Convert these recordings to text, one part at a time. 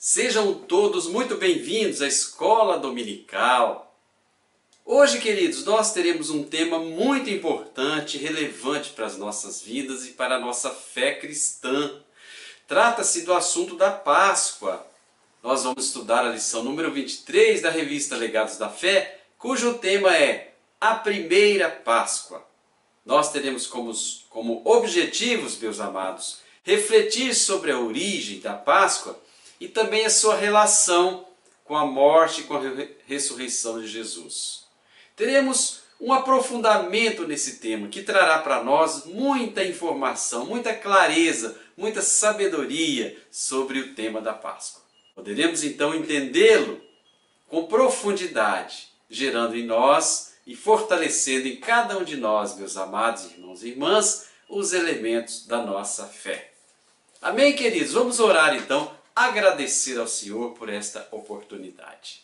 Sejam todos muito bem-vindos à Escola Dominical. Hoje, queridos, nós teremos um tema muito importante e relevante para as nossas vidas e para a nossa fé cristã. Trata-se do assunto da Páscoa. Nós vamos estudar a lição número 23 da revista Legados da Fé, cujo tema é a primeira Páscoa. Nós teremos como objetivos, meus amados, refletir sobre a origem da Páscoa e também a sua relação com a morte e com a ressurreição de Jesus. Teremos um aprofundamento nesse tema que trará para nós muita informação, muita clareza, muita sabedoria sobre o tema da Páscoa. Poderemos então entendê-lo com profundidade, gerando em nós e fortalecendo em cada um de nós, meus amados irmãos e irmãs, os elementos da nossa fé. Amém, queridos? Vamos orar então, agradecer ao Senhor por esta oportunidade.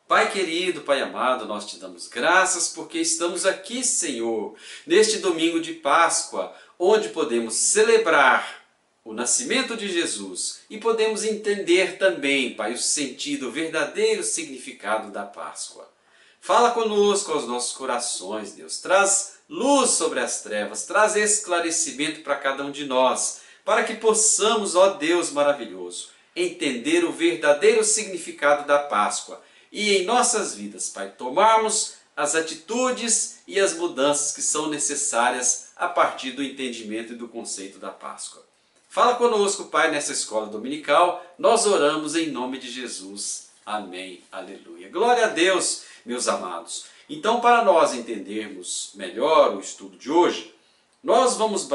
Pai querido, Pai amado, nós te damos graças porque estamos aqui, Senhor, neste domingo de Páscoa, onde podemos celebrar o nascimento de Jesus e podemos entender também, Pai, o sentido, o verdadeiro significado da Páscoa. Fala conosco aos nossos corações, Deus. Traz luz sobre as trevas, traz esclarecimento para cada um de nós, para que possamos, ó Deus maravilhoso, entender o verdadeiro significado da Páscoa e em nossas vidas, Pai, tomarmos as atitudes e as mudanças que são necessárias a partir do entendimento e do conceito da Páscoa. Fala conosco, Pai, nessa escola dominical. Nós oramos em nome de Jesus. Amém. Aleluia. Glória a Deus, meus amados. Então, para nós entendermos melhor o estudo de hoje, nós vamos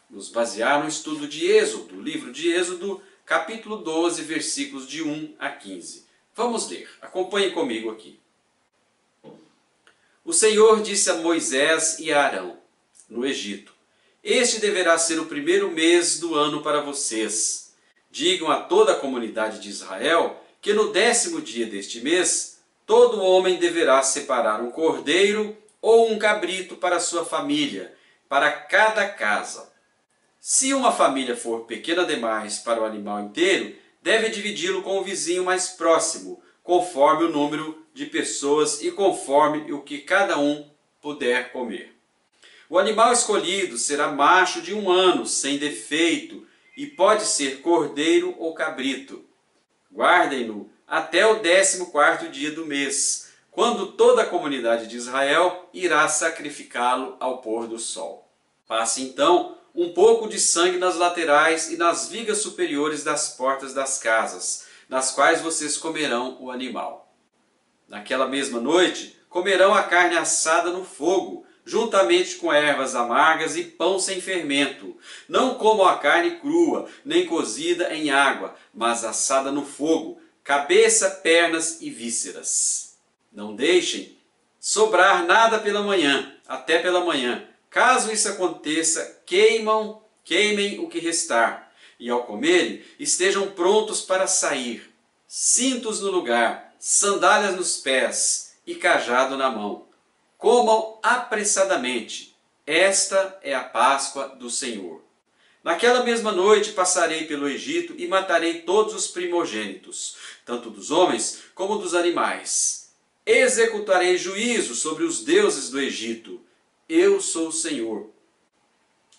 nos basear no estudo de Êxodo, do livro de Êxodo, capítulo 12, versículos de 1 a 15. Vamos ler. Acompanhe comigo aqui. O Senhor disse a Moisés e a Arão, no Egito: Este deverá ser o primeiro mês do ano para vocês. Digam a toda a comunidade de Israel que no 10º dia deste mês, todo homem deverá separar um cordeiro ou um cabrito para sua família, para cada casa. Se uma família for pequena demais para o animal inteiro, deve dividi-lo com o vizinho mais próximo, conforme o número de pessoas e conforme o que cada um puder comer. O animal escolhido será macho de 1 ano, sem defeito, e pode ser cordeiro ou cabrito. Guardem-no até o 14º dia do mês, quando toda a comunidade de Israel irá sacrificá-lo ao pôr do sol. Passe então um pouco de sangue nas laterais e nas vigas superiores das portas das casas, nas quais vocês comerão o animal. Naquela mesma noite, comerão a carne assada no fogo, juntamente com ervas amargas e pão sem fermento. Não comam a carne crua, nem cozida em água, mas assada no fogo, cabeça, pernas e vísceras. Não deixem sobrar nada até pela manhã. Caso isso aconteça, queimem o que restar, e ao comerem, estejam prontos para sair, cintos no lugar, sandálias nos pés e cajado na mão. Comam apressadamente. Esta é a Páscoa do Senhor. Naquela mesma noite passarei pelo Egito e matarei todos os primogênitos, tanto dos homens como dos animais. Executarei juízo sobre os deuses do Egito. Eu sou o Senhor.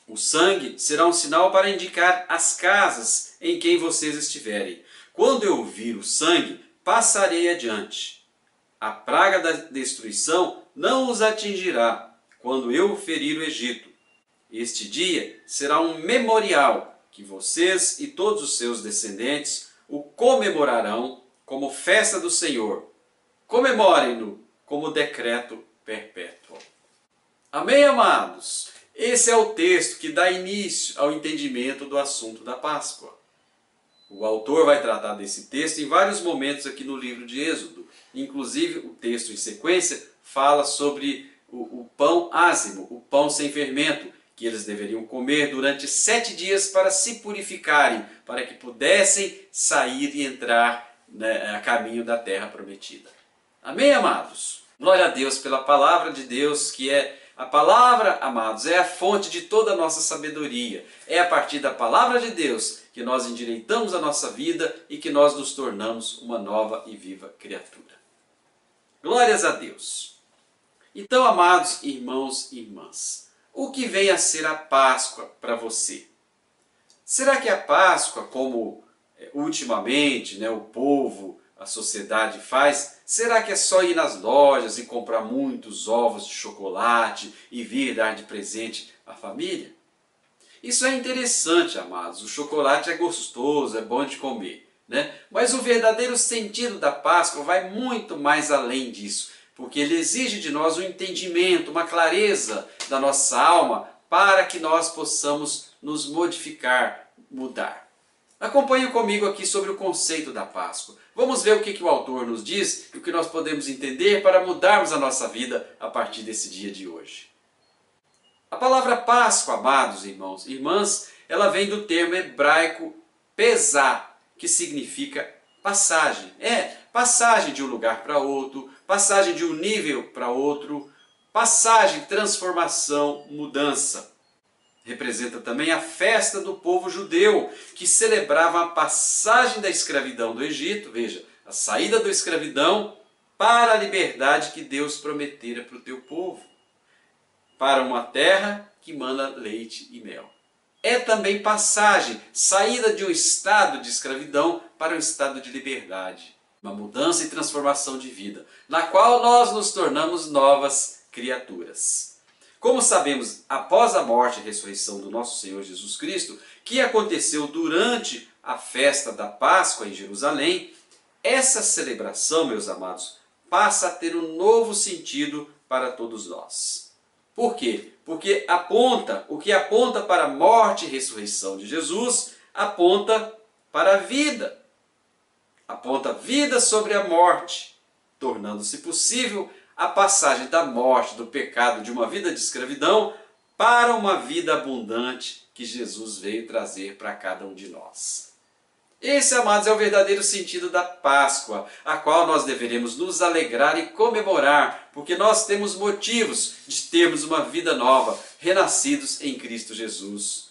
O sangue será um sinal para indicar as casas em quem vocês estiverem. Quando eu vir o sangue, passarei adiante. A praga da destruição não os atingirá quando eu ferir o Egito. Este dia será um memorial que vocês e todos os seus descendentes o comemorarão como festa do Senhor. Comemorem-no como decreto perpétuo. Amém, amados? Esse é o texto que dá início ao entendimento do assunto da Páscoa. O autor vai tratar desse texto em vários momentos aqui no livro de Êxodo. Inclusive, o texto em sequência fala sobre o pão ázimo, o pão sem fermento, que eles deveriam comer durante 7 dias para se purificarem, para que pudessem sair e entrar a caminho da terra prometida. Amém, amados? Glória a Deus pela palavra de Deus, que é A palavra, amados, é a fonte de toda a nossa sabedoria. É a partir da palavra de Deus que nós endireitamos a nossa vida e que nós nos tornamos uma nova e viva criatura. Glórias a Deus! Então, amados irmãos e irmãs, o que vem a ser a Páscoa para você? Será que a Páscoa, como ultimamente o povo, a sociedade faz, será que é só ir nas lojas e comprar muitos ovos de chocolate e vir dar de presente à família? Isso é interessante, amados. O chocolate é gostoso, é bom de comer, Mas o verdadeiro sentido da Páscoa vai muito mais além disso, porque ele exige de nós um entendimento, uma clareza da nossa alma para que nós possamos nos modificar, mudar. Acompanhe comigo aqui sobre o conceito da Páscoa. Vamos ver o que o autor nos diz e o que nós podemos entender para mudarmos a nossa vida a partir desse dia de hoje. A palavra Páscoa, amados irmãos e irmãs, ela vem do termo hebraico pesá, que significa passagem. Passagem de um lugar para outro, passagem de um nível para outro, passagem, transformação, mudança. Representa também a festa do povo judeu, que celebrava a passagem da escravidão do Egito, veja, a saída da escravidão para a liberdade que Deus prometera para o teu povo, para uma terra que mana leite e mel. É também passagem, saída de um estado de escravidão para um estado de liberdade, uma mudança e transformação de vida, na qual nós nos tornamos novas criaturas. Como sabemos, após a morte e ressurreição do nosso Senhor Jesus Cristo, que aconteceu durante a festa da Páscoa em Jerusalém, essa celebração, meus amados, passa a ter um novo sentido para todos nós. Por quê? Porque o que aponta para a morte e ressurreição de Jesus, aponta para a vida. Aponta vida sobre a morte, tornando-se possível a passagem da morte, do pecado, de uma vida de escravidão, para uma vida abundante que Jesus veio trazer para cada um de nós. Esse, amados, é o verdadeiro sentido da Páscoa, a qual nós deveremos nos alegrar e comemorar, porque nós temos motivos de termos uma vida nova, renascidos em Cristo Jesus.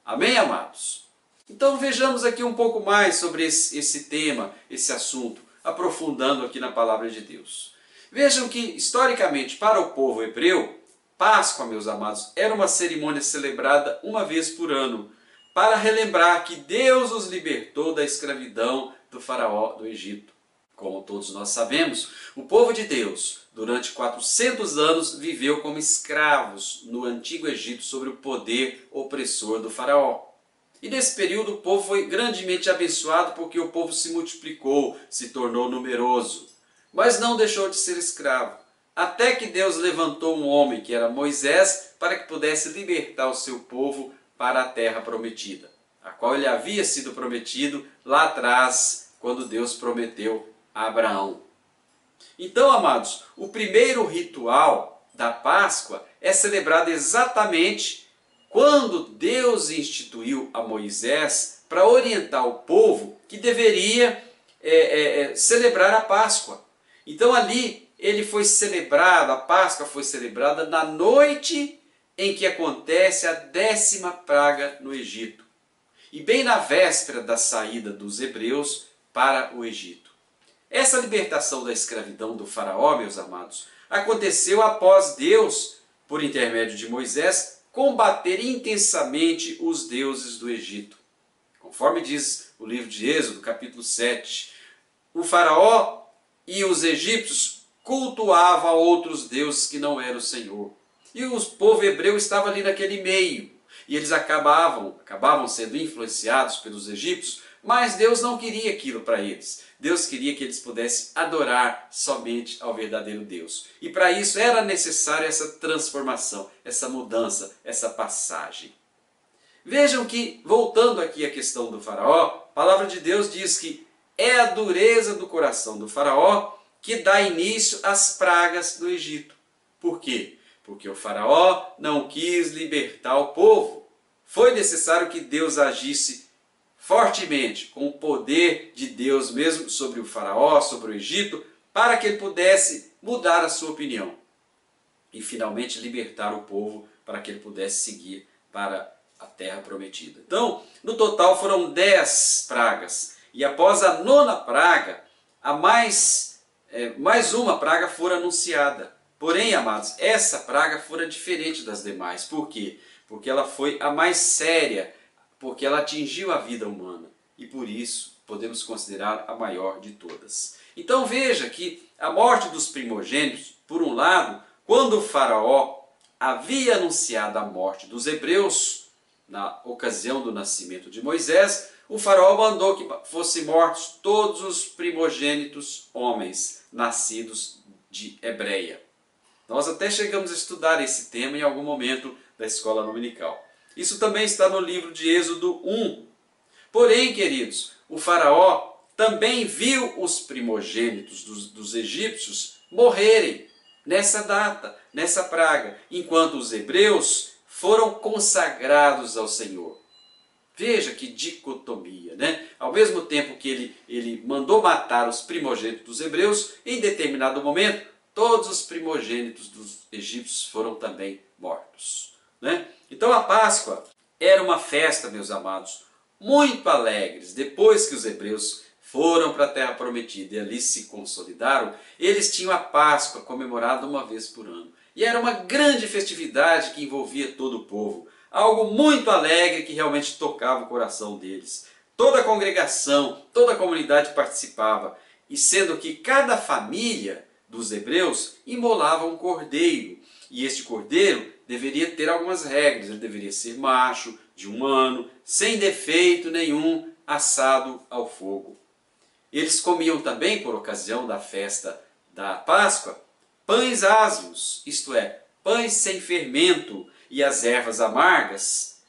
Amém, amados? Então vejamos aqui um pouco mais sobre esse tema, esse assunto, aprofundando aqui na palavra de Deus. Vejam que, historicamente, para o povo hebreu, Páscoa, meus amados, era uma cerimônia celebrada uma vez por ano, para relembrar que Deus os libertou da escravidão do faraó do Egito. Como todos nós sabemos, o povo de Deus, durante 400 anos, viveu como escravos no antigo Egito sob o poder opressor do faraó. E nesse período o povo foi grandemente abençoado porque o povo se multiplicou, se tornou numeroso. Mas não deixou de ser escravo, até que Deus levantou um homem, que era Moisés, para que pudesse libertar o seu povo para a terra prometida, a qual ele havia sido prometido lá atrás, quando Deus prometeu a Abraão. Então, amados, o primeiro ritual da Páscoa é celebrado exatamente quando Deus instituiu a Moisés para orientar o povo que deveria celebrar a Páscoa. Então ali ele foi celebrado, a Páscoa foi celebrada na noite em que acontece a 10ª praga no Egito. E bem na véspera da saída dos hebreus para o Egito. Essa libertação da escravidão do faraó, meus amados, aconteceu após Deus, por intermédio de Moisés, combater intensamente os deuses do Egito. Conforme diz o livro de Êxodo, capítulo 7, o faraó e os egípcios cultuavam a outros deuses que não era o Senhor. E o povo hebreu estava ali naquele meio. E eles acabavam sendo influenciados pelos egípcios, mas Deus não queria aquilo para eles. Deus queria que eles pudessem adorar somente ao verdadeiro Deus. E para isso era necessária essa transformação, essa mudança, essa passagem. Vejam que, voltando aqui à questão do faraó, a palavra de Deus diz que é a dureza do coração do faraó que dá início às pragas do Egito. Por quê? Porque o faraó não quis libertar o povo. Foi necessário que Deus agisse fortemente, com o poder de Deus mesmo sobre o faraó, sobre o Egito, para que ele pudesse mudar a sua opinião. e finalmente libertar o povo para que ele pudesse seguir para a terra prometida. Então, no total foram 10 pragas. E após a 9ª praga, mais uma praga fora anunciada. Porém, amados, essa praga fora diferente das demais. Por quê? Porque ela foi a mais séria, porque ela atingiu a vida humana. E por isso podemos considerar a maior de todas. Então veja que a morte dos primogênitos, por um lado, quando o faraó havia anunciado a morte dos hebreus, na ocasião do nascimento de Moisés, o faraó mandou que fossem mortos todos os primogênitos homens nascidos de Hebreia. Nós até chegamos a estudar esse tema em algum momento da escola dominical. Isso também está no livro de Êxodo 1. Porém, queridos, o faraó também viu os primogênitos dos egípcios morrerem nessa data, nessa praga, enquanto os hebreus foram consagrados ao Senhor. Veja que dicotomia, né? Ao mesmo tempo que ele mandou matar os primogênitos dos hebreus, em determinado momento, todos os primogênitos dos egípcios foram também mortos, né? Então a Páscoa era uma festa, meus amados, muito alegres. Depois que os hebreus foram para a terra prometida e ali se consolidaram, eles tinham a Páscoa comemorada uma vez por ano. E era uma grande festividade que envolvia todo o povo. Algo muito alegre que realmente tocava o coração deles. Toda a congregação, toda a comunidade participava. E sendo que cada família dos hebreus imolava um cordeiro. E este cordeiro deveria ter algumas regras. Ele deveria ser macho, de 1 ano, sem defeito nenhum, assado ao fogo. Eles comiam também, por ocasião da festa da Páscoa, pães asmos, isto é, pães sem fermento e as ervas amargas.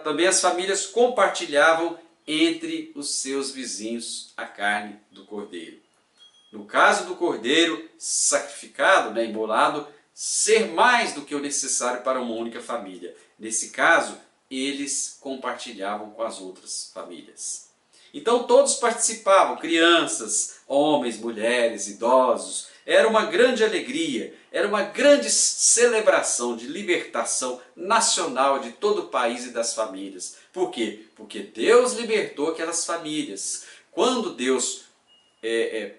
Também as famílias compartilhavam entre os seus vizinhos a carne do cordeiro. No caso do cordeiro sacrificado, imolado, ser mais do que o necessário para uma única família. Nesse caso, eles compartilhavam com as outras famílias. Então todos participavam, crianças, homens, mulheres, idosos. Era uma grande alegria, era uma grande celebração de libertação nacional de todo o país e das famílias. Por quê? Porque Deus libertou aquelas famílias. Quando Deus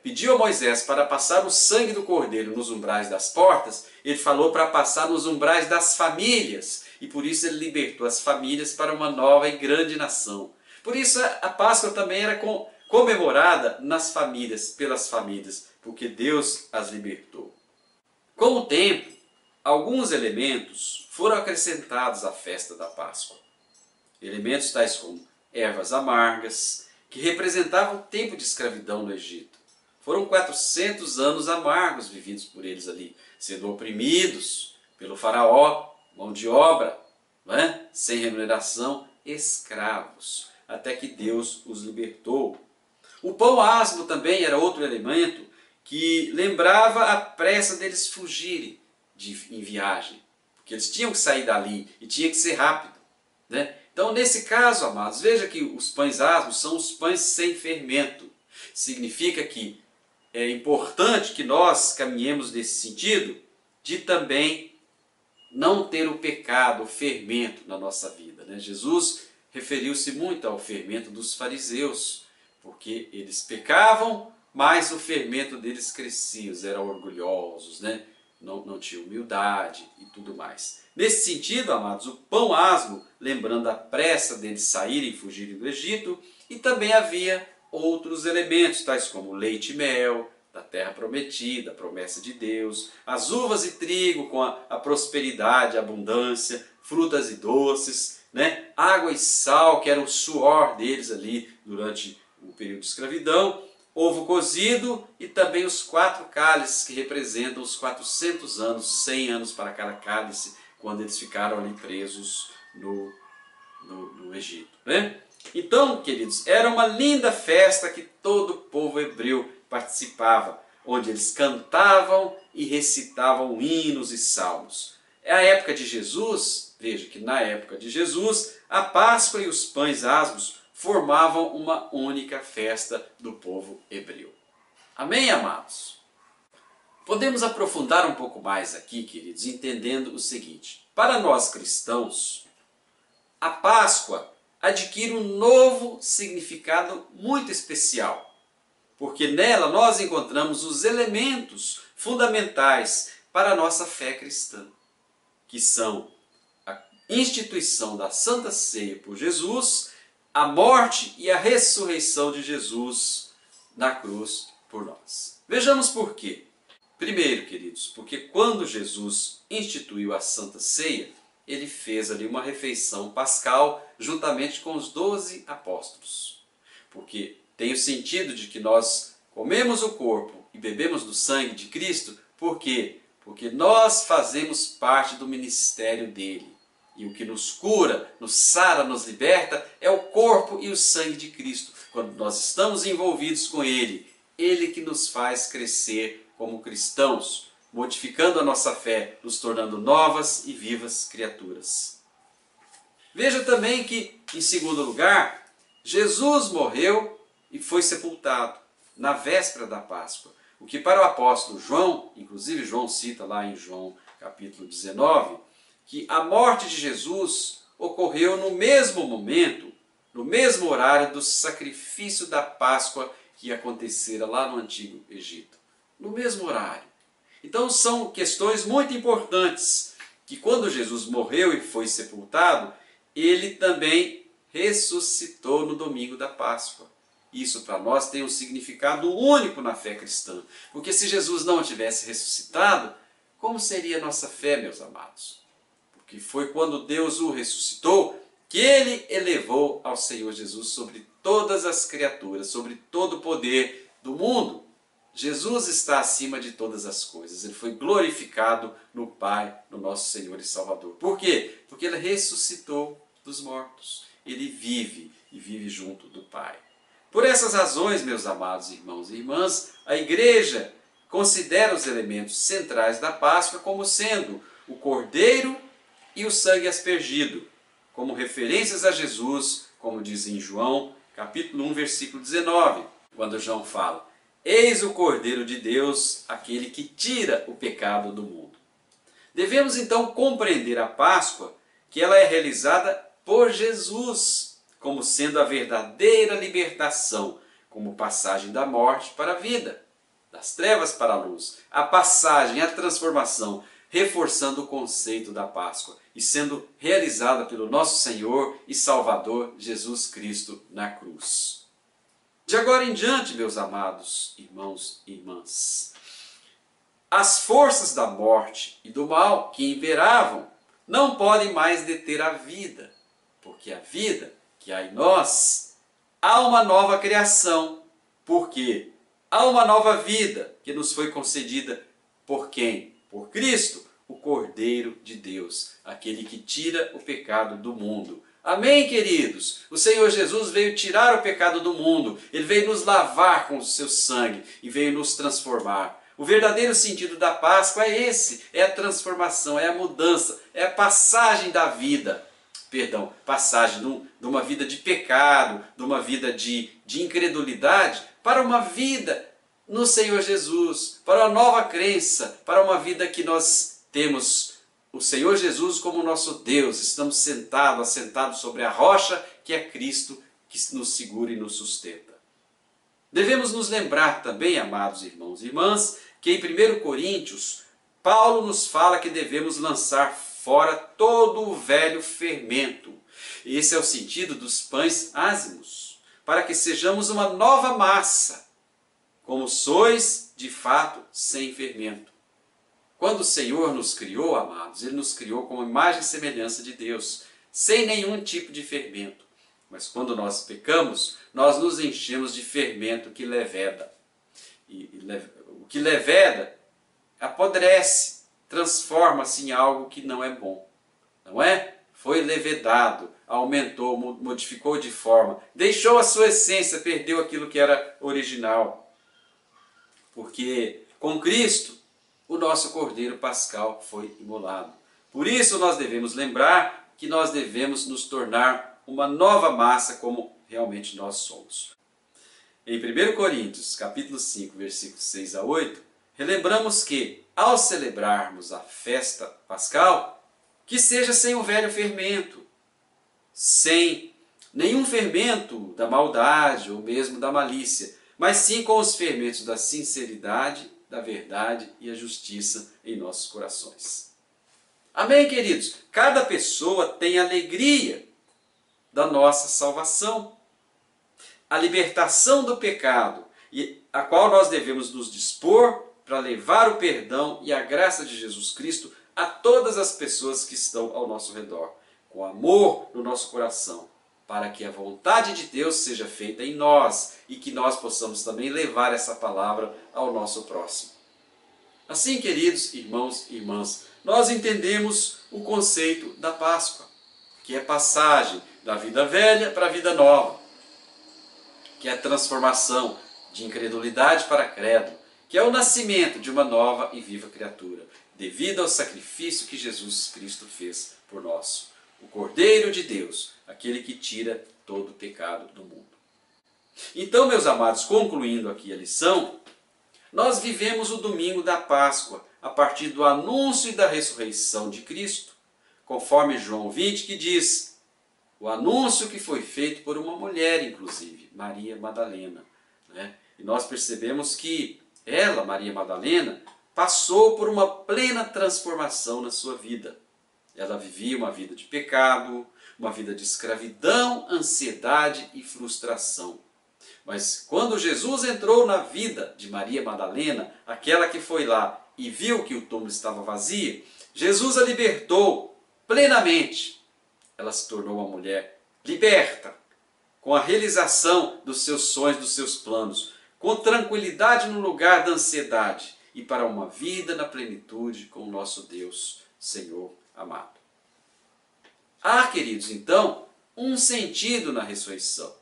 pediu a Moisés para passar o sangue do cordeiro nos umbrais das portas, ele falou para passar nos umbrais das famílias. E por isso ele libertou as famílias para uma nova e grande nação. Por isso a Páscoa também era comemorada nas famílias, pelas famílias, porque Deus as libertou. Com o tempo, alguns elementos foram acrescentados à festa da Páscoa. Elementos tais como ervas amargas, que representavam o tempo de escravidão no Egito. Foram 400 anos amargos vividos por eles ali, sendo oprimidos pelo faraó, mão de obra, sem remuneração, escravos, até que Deus os libertou. O pão asmo também era outro elemento que lembrava a pressa deles fugirem em viagem, porque eles tinham que sair dali e tinha que ser rápido, Então, nesse caso, amados, veja que os pães asmos são os pães sem fermento. Significa que é importante que nós caminhemos nesse sentido de também não ter o pecado, o fermento na nossa vida. Jesus referiu-se muito ao fermento dos fariseus, porque eles pecavam, mas o fermento deles crescia, eles eram orgulhosos, não tinham humildade e tudo mais. Nesse sentido, amados, o pão asmo, lembrando a pressa deles saírem e fugirem do Egito, e também havia outros elementos, tais como leite e mel, da terra prometida, a promessa de Deus, as uvas e trigo com a prosperidade, a abundância, frutas e doces, água e sal, que era o suor deles ali durante o período de escravidão, ovo cozido e também os 4 cálices que representam os 400 anos, 100 anos para cada cálice, quando eles ficaram ali presos no Egito. Então, queridos, era uma linda festa que todo o povo hebreu participava, onde eles cantavam e recitavam hinos e salmos. É a época de Jesus, veja que na época de Jesus, a Páscoa e os pães asmos formavam uma única festa do povo hebreu. Amém, amados? Podemos aprofundar um pouco mais aqui, queridos, entendendo o seguinte. Para nós cristãos, a Páscoa adquire um novo significado muito especial, porque nela nós encontramos os elementos fundamentais para a nossa fé cristã, que são a instituição da Santa Ceia por Jesus, a morte e a ressurreição de Jesus na cruz por nós. Vejamos por quê. Primeiro, queridos, porque quando Jesus instituiu a Santa Ceia, ele fez ali uma refeição pascal juntamente com os 12 apóstolos. Porque tem o sentido de que nós comemos o corpo e bebemos do sangue de Cristo, por quê? Porque nós fazemos parte do ministério dele. E o que nos cura, nos sara, nos liberta é o corpo e o sangue de Cristo. Quando nós estamos envolvidos com ele, ele que nos faz crescer como cristãos, modificando a nossa fé, nos tornando novas e vivas criaturas. Veja também que, em segundo lugar, Jesus morreu e foi sepultado na véspera da Páscoa. O que para o apóstolo João, inclusive João cita lá em João capítulo 19, que a morte de Jesus ocorreu no mesmo momento, no mesmo horário do sacrifício da Páscoa que acontecera lá no Antigo Egito. No mesmo horário. Então são questões muito importantes, que quando Jesus morreu e foi sepultado, ele também ressuscitou no domingo da Páscoa. Isso para nós tem um significado único na fé cristã, porque se Jesus não tivesse ressuscitado, como seria a nossa fé, meus amados? Porque foi quando Deus o ressuscitou que ele elevou ao Senhor Jesus sobre todas as criaturas, sobre todo o poder do mundo. Jesus está acima de todas as coisas. Ele foi glorificado no Pai, no nosso Senhor e Salvador. Por quê? Porque ele ressuscitou dos mortos. Ele vive e vive junto do Pai. Por essas razões, meus amados irmãos e irmãs, a Igreja considera os elementos centrais da Páscoa como sendo o cordeiro e o sangue aspergido, como referências a Jesus, como diz em João, capítulo 1, versículo 19, quando João fala: eis o Cordeiro de Deus, aquele que tira o pecado do mundo. Devemos então compreender a Páscoa, que ela é realizada por Jesus, como sendo a verdadeira libertação, como passagem da morte para a vida, das trevas para a luz, a passagem, a transformação, reforçando o conceito da Páscoa e sendo realizada pelo nosso Senhor e Salvador Jesus Cristo na cruz. De agora em diante, meus amados irmãos e irmãs, as forças da morte e do mal que imperavam não podem mais deter a vida, porque a vida que há em nós, há uma nova criação. Por quê? Há uma nova vida que nos foi concedida por quem? Por Cristo, o Cordeiro de Deus, aquele que tira o pecado do mundo. Amém, queridos? O Senhor Jesus veio tirar o pecado do mundo, ele veio nos lavar com o seu sangue e veio nos transformar. O verdadeiro sentido da Páscoa é esse, é a transformação, é a mudança, é a passagem da vida. Passagem de uma vida de pecado, de uma vida de incredulidade, para uma vida no Senhor Jesus, para uma nova crença, para uma vida que nós temos o Senhor Jesus como nosso Deus, estamos assentados sobre a rocha que é Cristo, que nos segura e nos sustenta. Devemos nos lembrar também, amados irmãos e irmãs, que em 1 Coríntios, Paulo nos fala que devemos lançar fora todo o velho fermento. Esse é o sentido dos pães ázimos, para que sejamos uma nova massa, como sois de fato sem fermento. Quando o Senhor nos criou, amados, ele nos criou como imagem e semelhança de Deus, sem nenhum tipo de fermento. Mas quando nós pecamos, nós nos enchemos de fermento que leveda. O que leveda apodrece, transforma-se em algo que não é bom. Não é? Foi levedado, aumentou, modificou de forma, deixou a sua essência, perdeu aquilo que era original. Porque com Cristo, o nosso Cordeiro Pascal foi imolado. Por isso nós devemos lembrar que nós devemos nos tornar uma nova massa como realmente nós somos. Em 1 Coríntios, capítulo 5, versículos 6 a 8, relembramos que, ao celebrarmos a festa pascal, que seja sem o velho fermento, sem nenhum fermento da maldade ou mesmo da malícia, mas sim com os fermentos da sinceridade, da verdade e a justiça em nossos corações. Amém, queridos? Cada pessoa tem alegria da nossa salvação, a libertação do pecado, e a qual nós devemos nos dispor para levar o perdão e a graça de Jesus Cristo a todas as pessoas que estão ao nosso redor, com amor no nosso coração, para que a vontade de Deus seja feita em nós e que nós possamos também levar essa palavra ao nosso próximo. Assim, queridos irmãos e irmãs, nós entendemos o conceito da Páscoa, que é passagem da vida velha para a vida nova, que é a transformação de incredulidade para credo, que é o nascimento de uma nova e viva criatura, devido ao sacrifício que Jesus Cristo fez por nós, o Cordeiro de Deus, aquele que tira todo o pecado do mundo. Então, meus amados, concluindo aqui a lição, nós vivemos o domingo da Páscoa a partir do anúncio e da ressurreição de Cristo, conforme João 20, que diz, o anúncio que foi feito por uma mulher, inclusive, Maria Madalena, né? E nós percebemos que ela, Maria Madalena, passou por uma plena transformação na sua vida. Ela vivia uma vida de pecado, uma vida de escravidão, ansiedade e frustração. Mas quando Jesus entrou na vida de Maria Madalena, aquela que foi lá e viu que o túmulo estava vazio, Jesus a libertou plenamente. Ela se tornou uma mulher liberta, com a realização dos seus sonhos, dos seus planos, com tranquilidade no lugar da ansiedade e para uma vida na plenitude com o nosso Deus, Senhor amado. Há, queridos, então, um sentido na ressurreição.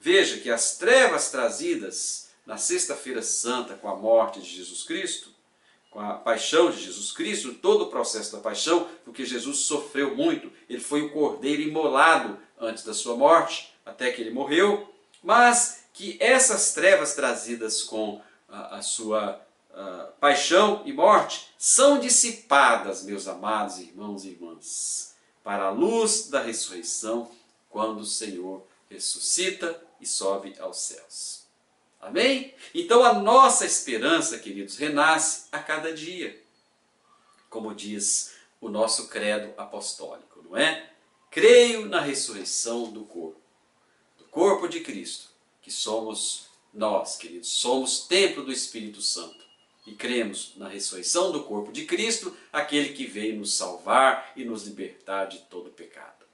Veja que as trevas trazidas na Sexta-feira Santa com a morte de Jesus Cristo, com a paixão de Jesus Cristo, todo o processo da paixão, porque Jesus sofreu muito, ele foi o cordeiro imolado antes da sua morte, até que ele morreu, mas que essas trevas trazidas com a sua paixão e morte são dissipadas, meus amados irmãos e irmãs, para a luz da ressurreição, quando o Senhor ressuscita e sobe aos céus. Amém? Então a nossa esperança, queridos, renasce a cada dia. Como diz o nosso credo apostólico, não é? Creio na ressurreição do corpo de Cristo, que somos nós, queridos, somos templo do Espírito Santo. E cremos na ressurreição do corpo de Cristo, aquele que veio nos salvar e nos libertar de todo pecado.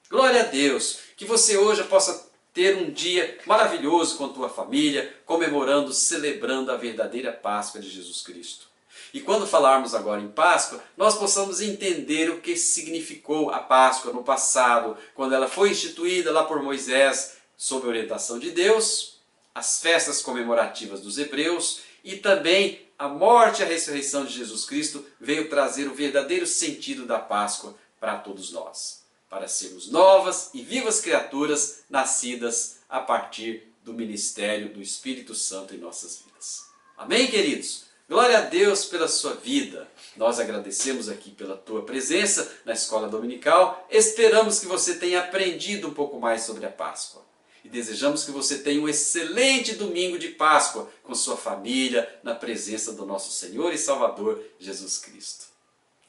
Glória a Deus, que você hoje possa ter um dia maravilhoso com a tua família, comemorando, celebrando a verdadeira Páscoa de Jesus Cristo. E quando falarmos agora em Páscoa, nós possamos entender o que significou a Páscoa no passado, quando ela foi instituída lá por Moisés, sob a orientação de Deus, as festas comemorativas dos hebreus e também a morte e a ressurreição de Jesus Cristo veio trazer o verdadeiro sentido da Páscoa para todos nós, para sermos novas e vivas criaturas nascidas a partir do ministério do Espírito Santo em nossas vidas. Amém, queridos? Glória a Deus pela sua vida. Nós agradecemos aqui pela tua presença na Escola Dominical. Esperamos que você tenha aprendido um pouco mais sobre a Páscoa. E desejamos que você tenha um excelente domingo de Páscoa com sua família, na presença do nosso Senhor e Salvador Jesus Cristo.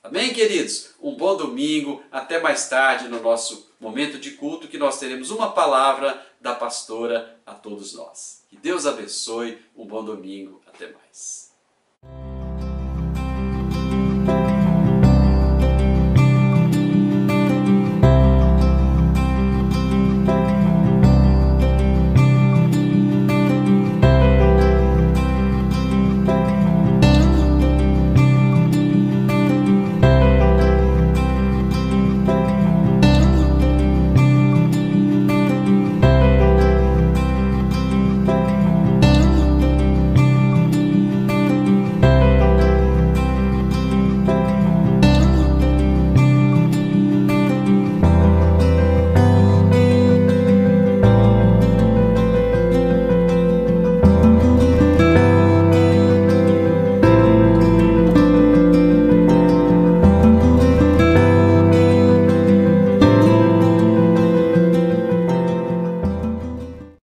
Amém, queridos? Um bom domingo, até mais tarde no nosso momento de culto, que nós teremos uma palavra da pastora a todos nós. Que Deus abençoe, um bom domingo, até mais.